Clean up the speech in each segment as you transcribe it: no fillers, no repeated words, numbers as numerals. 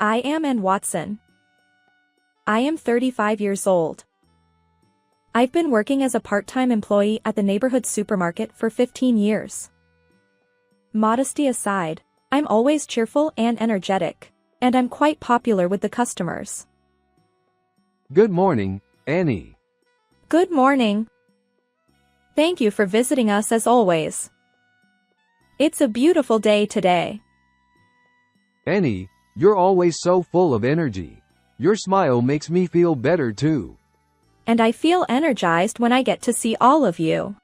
I am Ann Watson. I am 35 years old. I've been working as a part-time employee at the neighborhood supermarket for 15 years. Modesty aside, I'm always cheerful and energetic, and I'm quite popular with the customers. Good morning, Annie. Good morning. Thank you for visiting us as always. It's a beautiful day today. Annie, you're always so full of energy. Your smile makes me feel better too. And I feel energized when I get to see all of you.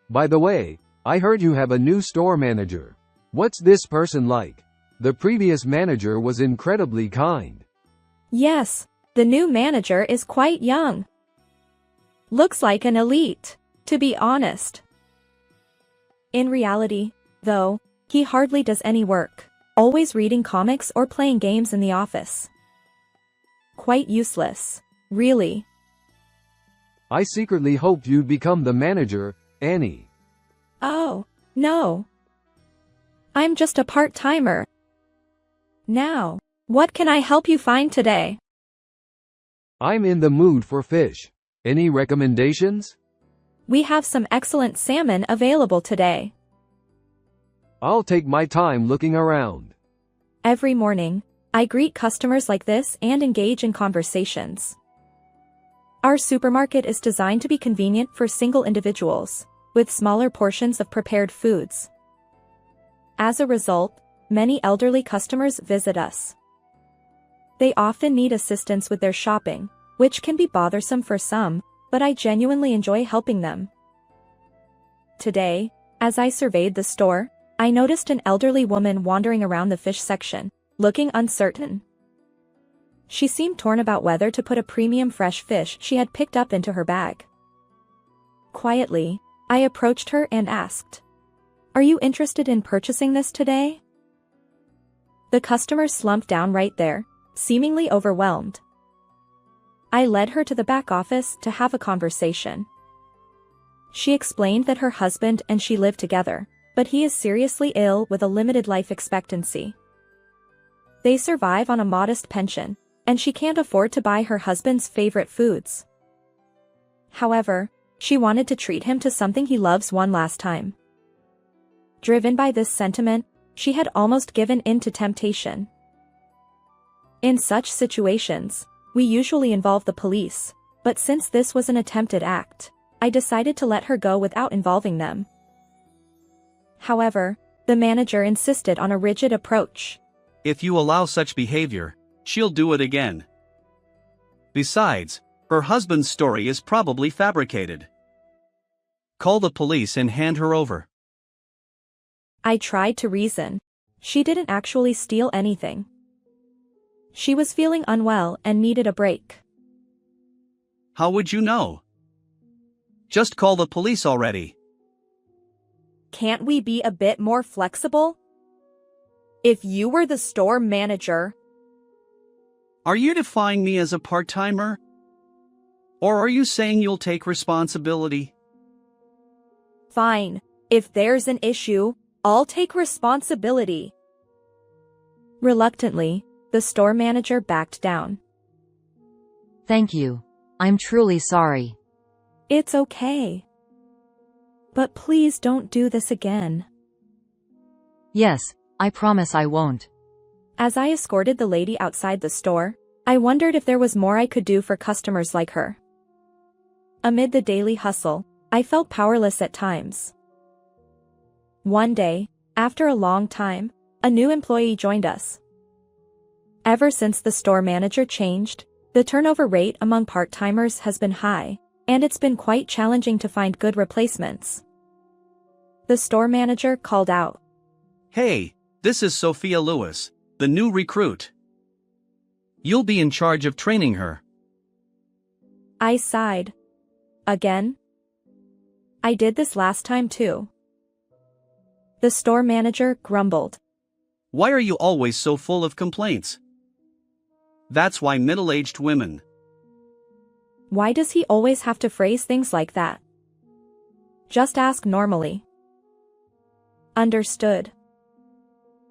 By the way, I heard you have a new store manager. What's this person like? The previous manager was incredibly kind. Yes, the new manager is quite young. Looks like an elite, to be honest. In reality, though, he hardly does any work, always reading comics or playing games in the office. Quite useless, really. I secretly hoped you'd become the manager, Annie. Oh, no. I'm just a part-timer. Now, what can I help you find today? I'm in the mood for fish. Any recommendations? We have some excellent salmon available today. I'll take my time looking around. Every morning, I greet customers like this and engage in conversations. Our supermarket is designed to be convenient for single individuals, with smaller portions of prepared foods. As a result, many elderly customers visit us. They often need assistance with their shopping, which can be bothersome for some, but I genuinely enjoy helping them. Today, as I surveyed the store, I noticed an elderly woman wandering around the fish section, looking uncertain. She seemed torn about whether to put a premium fresh fish she had picked up into her bag. Quietly, I approached her and asked, "Are you interested in purchasing this today?" The customer slumped down right there, seemingly overwhelmed. I led her to the back office to have a conversation. She explained that her husband and she live together, but he is seriously ill with a limited life expectancy. They survive on a modest pension, and she can't afford to buy her husband's favorite foods. However, she wanted to treat him to something he loves one last time. Driven by this sentiment, she had almost given in to temptation. In such situations, we usually involve the police, but since this was an attempted act, I decided to let her go without involving them. However, the manager insisted on a rigid approach. If you allow such behavior, she'll do it again. Besides, her husband's story is probably fabricated. Call the police and hand her over. I tried to reason. She didn't actually steal anything. She was feeling unwell and needed a break. How would you know? Just call the police already. Can't we be a bit more flexible? If you were the store manager... Are you defying me as a part-timer? Or are you saying you'll take responsibility? Fine. If there's an issue, I'll take responsibility. Reluctantly, the store manager backed down. Thank you. I'm truly sorry. It's okay. But please don't do this again. Yes, I promise I won't. As I escorted the lady outside the store, I wondered if there was more I could do for customers like her. Amid the daily hustle, I felt powerless at times. One day, after a long time, a new employee joined us. Ever since the store manager changed, the turnover rate among part-timers has been high, and it's been quite challenging to find good replacements. The store manager called out, Hey, this is Sophia Lewis, the new recruit. You'll be in charge of training her. I sighed. Again? I did this last time too. The store manager grumbled. Why are you always so full of complaints? That's why middle-aged women. Why does he always have to phrase things like that? Just ask normally. Understood.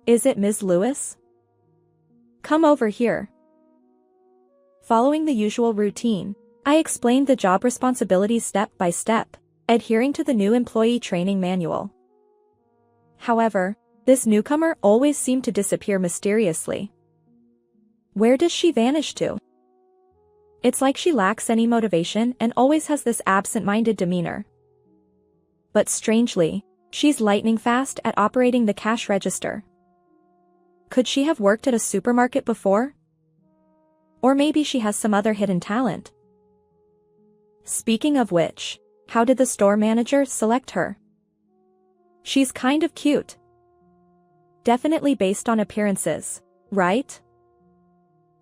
Is it Ms. Lewis? Come over here. Following the usual routine, I explained the job responsibilities step by step, adhering to the new employee training manual. However, this newcomer always seemed to disappear mysteriously. Where does she vanish to? It's like she lacks any motivation and always has this absent-minded demeanor. But strangely, she's lightning fast at operating the cash register. Could she have worked at a supermarket before? Or maybe she has some other hidden talent. Speaking of which, how did the store manager select her? She's kind of cute. Definitely based on appearances, right?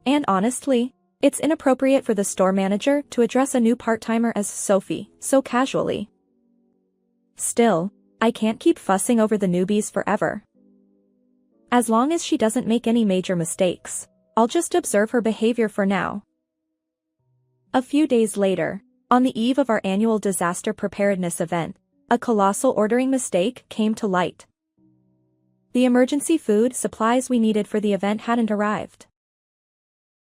And honestly, it's inappropriate for the store manager to address a new part-timer as Sophie so casually. Still, I can't keep fussing over the newbies forever. As long as she doesn't make any major mistakes, I'll just observe her behavior for now. A few days later, on the eve of our annual disaster preparedness event, a colossal ordering mistake came to light. The emergency food supplies we needed for the event hadn't arrived.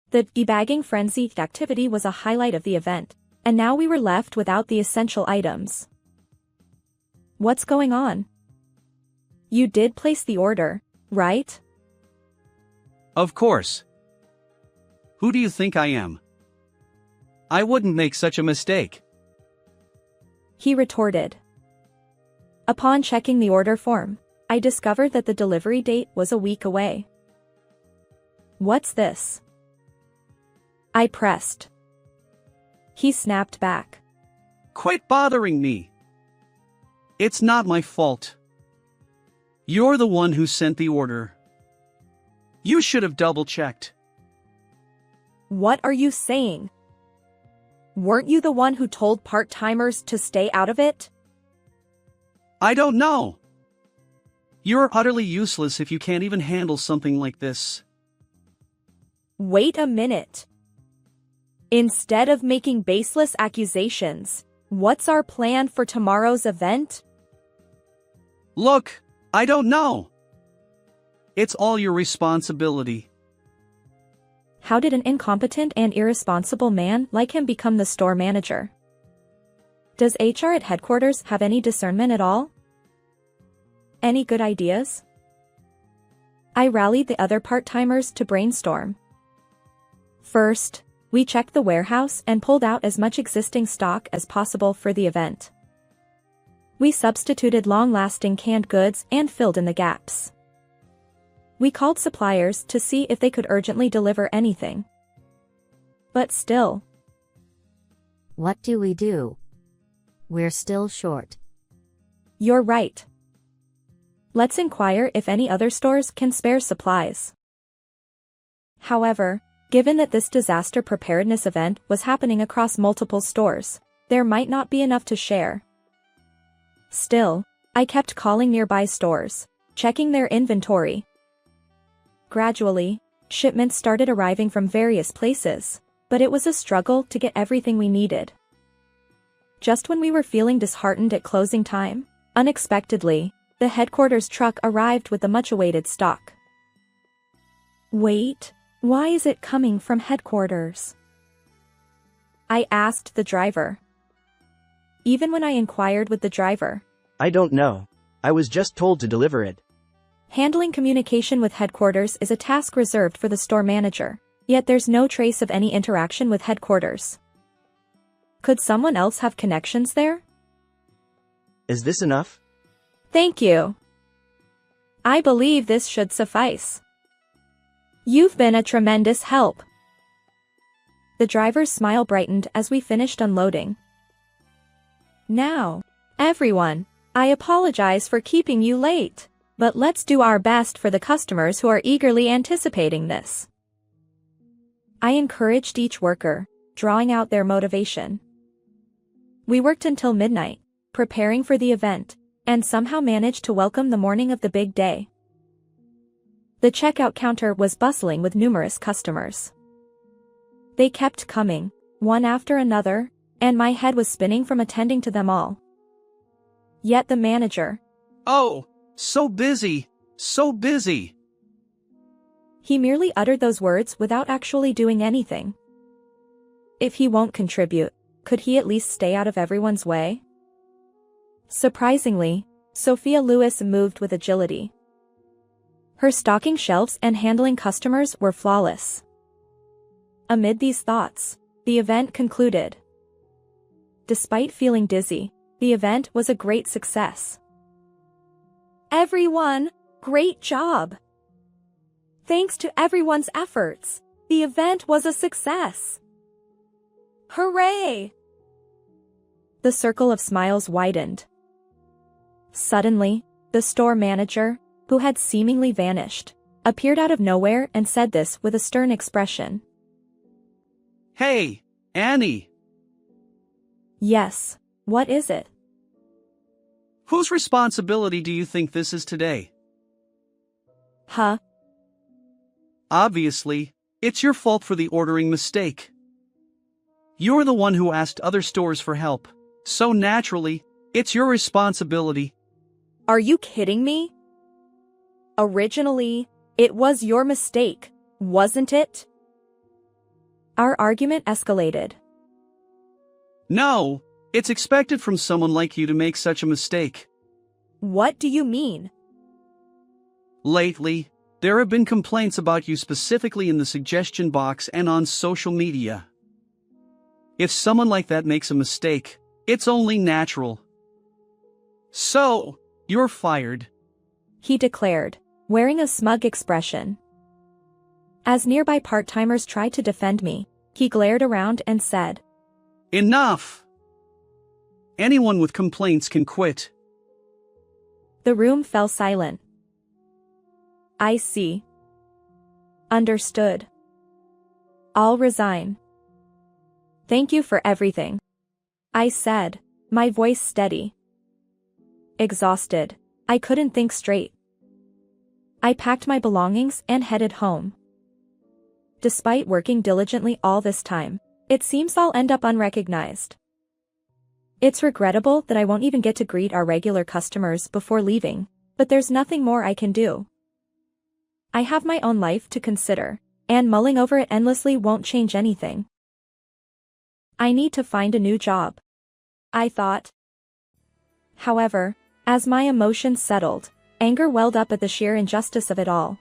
The debagging frenzy activity was a highlight of the event, and now we were left without the essential items. What's going on? You did place the order, right? Of course. Who do you think I am? I wouldn't make such a mistake. He retorted. Upon checking the order form, I discovered that the delivery date was a week away. What's this? I pressed. He snapped back. Quit bothering me. It's not my fault. You're the one who sent the order. You should have double-checked. What are you saying? Weren't you the one who told part-timers to stay out of it? I don't know. You're utterly useless if you can't even handle something like this. Wait a minute. Instead of making baseless accusations, what's our plan for tomorrow's event? Look, I don't know. It's all your responsibility. How did an incompetent and irresponsible man like him become the store manager? Does HR at headquarters have any discernment at all? Any good ideas? I rallied the other part-timers to brainstorm. First, we checked the warehouse and pulled out as much existing stock as possible for the event. We substituted long-lasting canned goods and filled in the gaps. We called suppliers to see if they could urgently deliver anything. But still. What do we do? We're still short. You're right. Let's inquire if any other stores can spare supplies. However, given that this disaster preparedness event was happening across multiple stores, there might not be enough to share. Still, I kept calling nearby stores, checking their inventory. Gradually, shipments started arriving from various places, but it was a struggle to get everything we needed. Just when we were feeling disheartened at closing time, unexpectedly, the headquarters truck arrived with the much-awaited stock. Wait, why is it coming from headquarters? I asked the driver. Even when I inquired with the driver, I don't know. I was just told to deliver it. Handling communication with headquarters is a task reserved for the store manager, yet there's no trace of any interaction with headquarters. Could someone else have connections there? Is this enough? Thank you. I believe this should suffice. You've been a tremendous help. The driver's smile brightened as we finished unloading. Now, everyone, I apologize for keeping you late, but let's do our best for the customers who are eagerly anticipating this. I encouraged each worker, drawing out their motivation. We worked until midnight, preparing for the event, and somehow managed to welcome the morning of the big day. The checkout counter was bustling with numerous customers. They kept coming, one after another, and my head was spinning from attending to them all. Yet the manager. Oh, so busy, so busy. He merely uttered those words without actually doing anything. If he won't contribute, could he at least stay out of everyone's way? Surprisingly, Sophia Lewis moved with agility. Her stocking shelves and handling customers were flawless. Amid these thoughts, the event concluded. Despite feeling dizzy, the event was a great success. Everyone, great job! Thanks to everyone's efforts, the event was a success. Hooray! The circle of smiles widened. Suddenly, the store manager, who had seemingly vanished, appeared out of nowhere and said this with a stern expression. Hey, Annie! Yes, what is it? Whose responsibility do you think this is today? Huh? Obviously, it's your fault for the ordering mistake. You're the one who asked other stores for help, so naturally, it's your responsibility. Are you kidding me? Originally, it was your mistake, wasn't it? Our argument escalated. No, it's expected from someone like you to make such a mistake. What do you mean? Lately, there have been complaints about you specifically in the suggestion box and on social media. If someone like that makes a mistake, it's only natural. So, you're fired, He declared, wearing a smug expression. As nearby part-timers tried to defend me, he glared around and said, Enough! Anyone with complaints can quit. The room fell silent. I see. Understood. I'll resign. Thank you for everything, I said, my voice steady. Exhausted, I couldn't think straight. I packed my belongings and headed home. Despite working diligently all this time, it seems I'll end up unrecognized. It's regrettable that I won't even get to greet our regular customers before leaving, but there's nothing more I can do. I have my own life to consider, and mulling over it endlessly won't change anything. I need to find a new job, I thought. However, as my emotions settled, anger welled up at the sheer injustice of it all.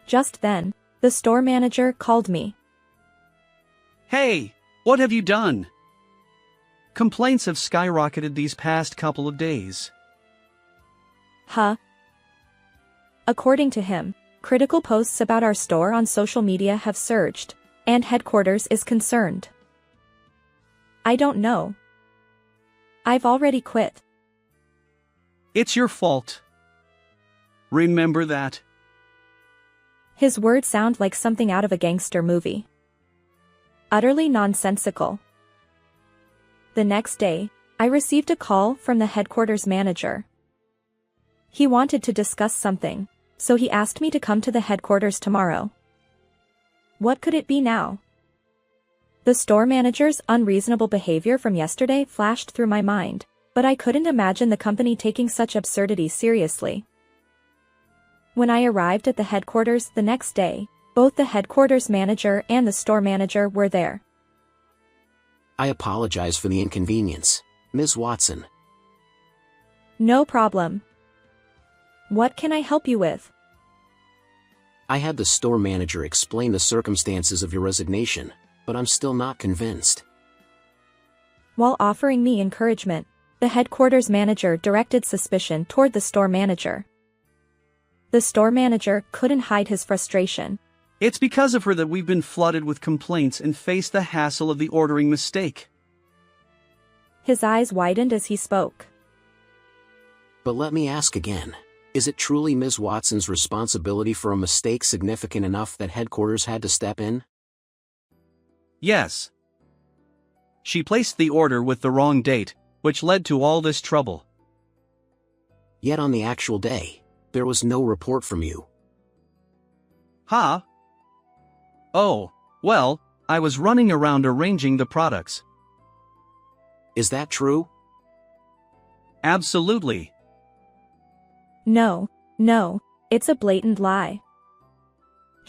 Just then, the store manager called me. Hey, what have you done? Complaints have skyrocketed these past couple of days. Huh? According to him, critical posts about our store on social media have surged, and headquarters is concerned. I don't know. I've already quit. It's your fault. Remember that. His words sound like something out of a gangster movie. Utterly nonsensical. The next day, I received a call from the headquarters manager. He wanted to discuss something, so he asked me to come to the headquarters tomorrow. What could it be now? The store manager's unreasonable behavior from yesterday flashed through my mind, but I couldn't imagine the company taking such absurdity seriously. When I arrived at the headquarters the next day, both the headquarters manager and the store manager were there. I apologize for the inconvenience, Ms. Watson. No problem. What can I help you with? I had the store manager explain the circumstances of your resignation, but I'm still not convinced. While offering me encouragement, the headquarters manager directed suspicion toward the store manager. The store manager couldn't hide his frustration. It's because of her that we've been flooded with complaints and face the hassle of the ordering mistake. His eyes widened as he spoke. But let me ask again, is it truly Ms. Watson's responsibility for a mistake significant enough that headquarters had to step in? Yes. She placed the order with the wrong date, which led to all this trouble. Yet on the actual day, there was no report from you. Huh? Oh, well, I was running around arranging the products. Is that true? Absolutely. No, it's a blatant lie.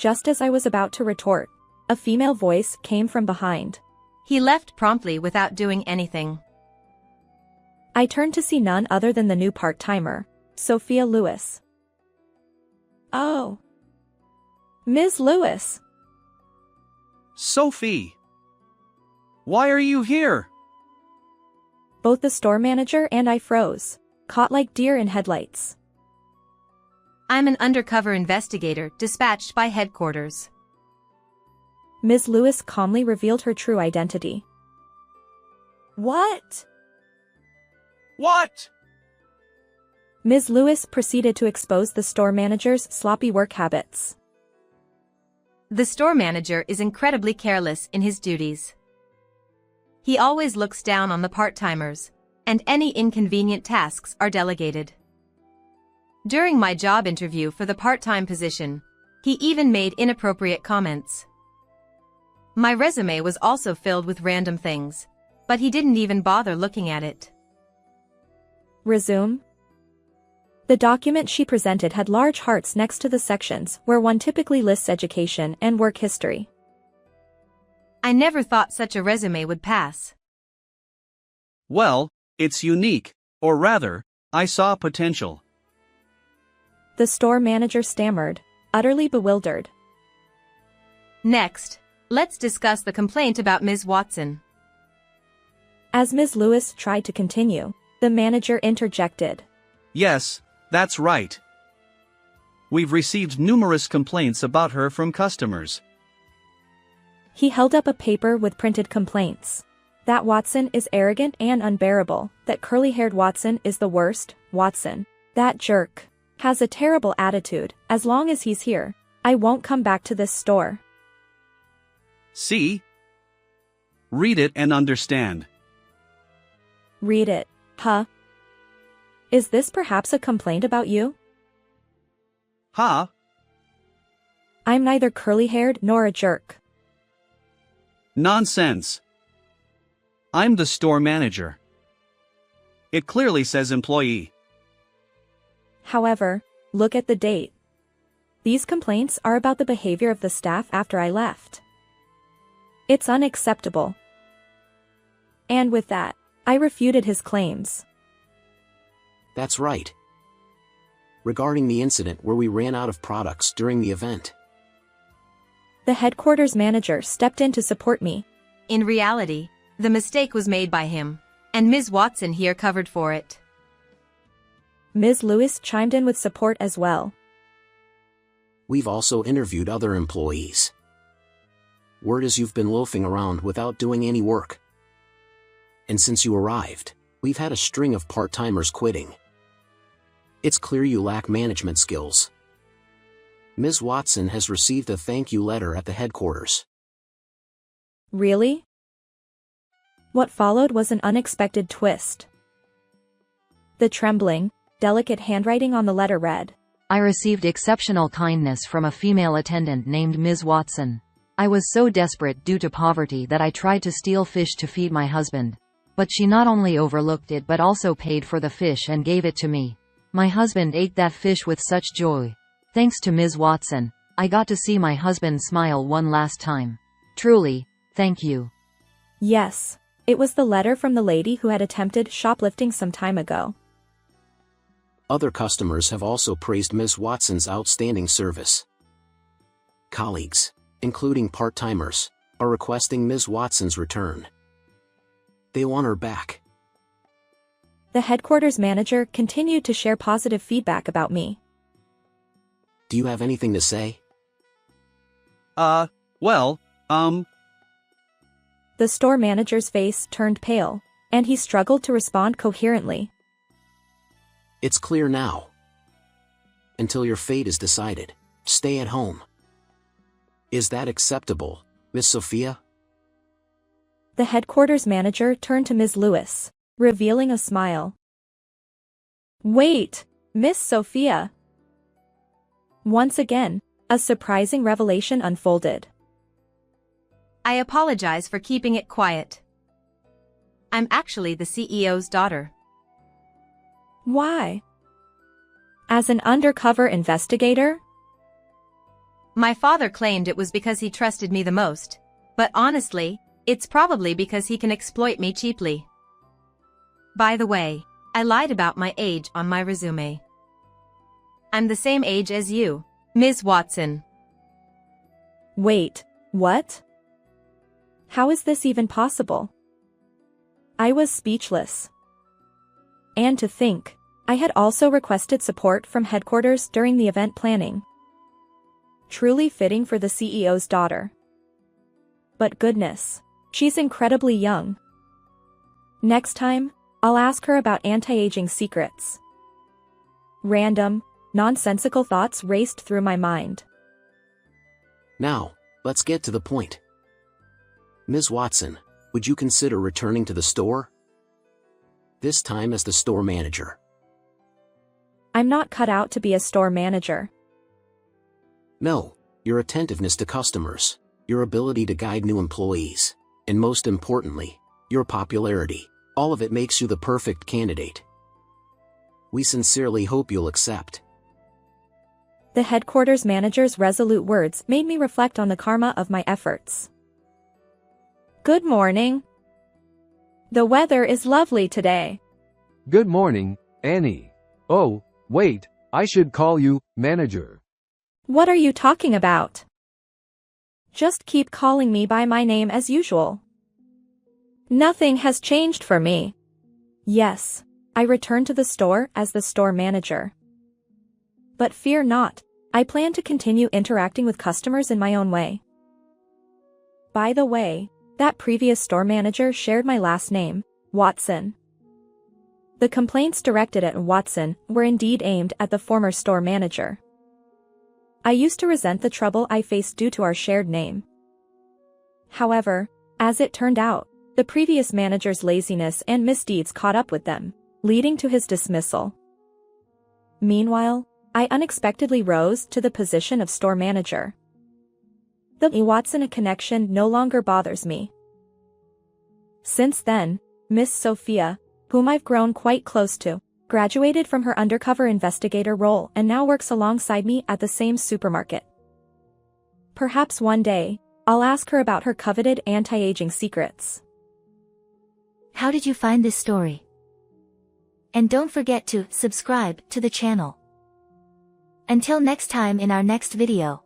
Just as I was about to retort, a female voice came from behind. He left promptly without doing anything. I turned to see none other than the new part-timer, Sophia Lewis. Oh. Ms. Lewis. Sophie! Why are you here? Both the store manager and I froze, caught like deer in headlights. I'm an undercover investigator dispatched by headquarters. Ms. Lewis calmly revealed her true identity. What? What? Ms. Lewis proceeded to expose the store manager's sloppy work habits. The store manager is incredibly careless in his duties. He always looks down on the part-timers, and any inconvenient tasks are delegated. During my job interview for the part-time position, he even made inappropriate comments. My resume was also filled with random things, but he didn't even bother looking at it. Resume. The document she presented had large hearts next to the sections where one typically lists education and work history. I never thought such a resume would pass. Well, it's unique, or rather, I saw potential. The store manager stammered, utterly bewildered. Next, let's discuss the complaint about Ms. Watson. As Ms. Lewis tried to continue, the manager interjected. Yes, that's right. We've received numerous complaints about her from customers. He held up a paper with printed complaints. That Watson is arrogant and unbearable, that curly-haired Watson is the worst, Watson. That jerk has a terrible attitude. As long as he's here, I won't come back to this store. See? Read it and understand. Read it, huh? Is this perhaps a complaint about you? Huh? I'm neither curly-haired nor a jerk. Nonsense. I'm the store manager. It clearly says employee. However, look at the date. These complaints are about the behavior of the staff after I left. It's unacceptable. And with that, I refuted his claims. That's right. Regarding the incident where we ran out of products during the event. The headquarters manager stepped in to support me. In reality, the mistake was made by him, and Ms. Watson here covered for it. Ms. Lewis chimed in with support as well. We've also interviewed other employees. Word is you've been loafing around without doing any work. And since you arrived, we've had a string of part-timers quitting. It's clear you lack management skills. Ms. Watson has received a thank you letter at the headquarters. Really? What followed was an unexpected twist. The trembling, delicate handwriting on the letter read, I received exceptional kindness from a female attendant named Ms. Watson. I was so desperate due to poverty that I tried to steal fish to feed my husband. But she not only overlooked it but also paid for the fish and gave it to me. My husband ate that fish with such joy. Thanks to Ms. Watson, I got to see my husband smile one last time. Truly, thank you. Yes, it was the letter from the lady who had attempted shoplifting some time ago. Other customers have also praised Ms. Watson's outstanding service. Colleagues, including part-timers, are requesting Ms. Watson's return. They want her back. The headquarters manager continued to share positive feedback about me. Do you have anything to say? Well, The store manager's face turned pale, and he struggled to respond coherently. It's clear now. Until your fate is decided, stay at home. Is that acceptable, Miss Sophia? The headquarters manager turned to Ms. Lewis, revealing a smile. Wait, Miss Sophia. Once again, a surprising revelation unfolded. I apologize for keeping it quiet. I'm actually the CEO's daughter. Why? As an undercover investigator? My father claimed it was because he trusted me the most, but honestly, it's probably because he can exploit me cheaply. By the way, I lied about my age on my resume. I'm the same age as you, Ms. Watson. Wait, what? How is this even possible? I was speechless. And to think, I had also requested support from headquarters during the event planning. Truly fitting for the CEO's daughter. But goodness, she's incredibly young. Next time, I'll ask her about anti-aging secrets. Random, nonsensical thoughts raced through my mind. Now, let's get to the point. Ms. Watson, would you consider returning to the store? This time as the store manager. I'm not cut out to be a store manager. No, your attentiveness to customers, your ability to guide new employees, and most importantly, your popularity, all of it makes you the perfect candidate. We sincerely hope you'll accept. The headquarters manager's resolute words made me reflect on the karma of my efforts. Good morning. The weather is lovely today. Good morning, Annie. Oh, wait, I should call you manager. What are you talking about? Just keep calling me by my name as usual. Nothing has changed for me. Yes, I returned to the store as the store manager. But fear not, I plan to continue interacting with customers in my own way. By the way, that previous store manager shared my last name, Watson. The complaints directed at Watson were indeed aimed at the former store manager. I used to resent the trouble I faced due to our shared name. However, as it turned out, the previous manager's laziness and misdeeds caught up with them, leading to his dismissal. Meanwhile, I unexpectedly rose to the position of store manager. The Watson connection no longer bothers me. Since then, Miss Sophia, whom I've grown quite close to, graduated from her undercover investigator role and now works alongside me at the same supermarket. Perhaps one day, I'll ask her about her coveted anti-aging secrets. How did you find this story? And don't forget to subscribe to the channel. Until next time in our next video.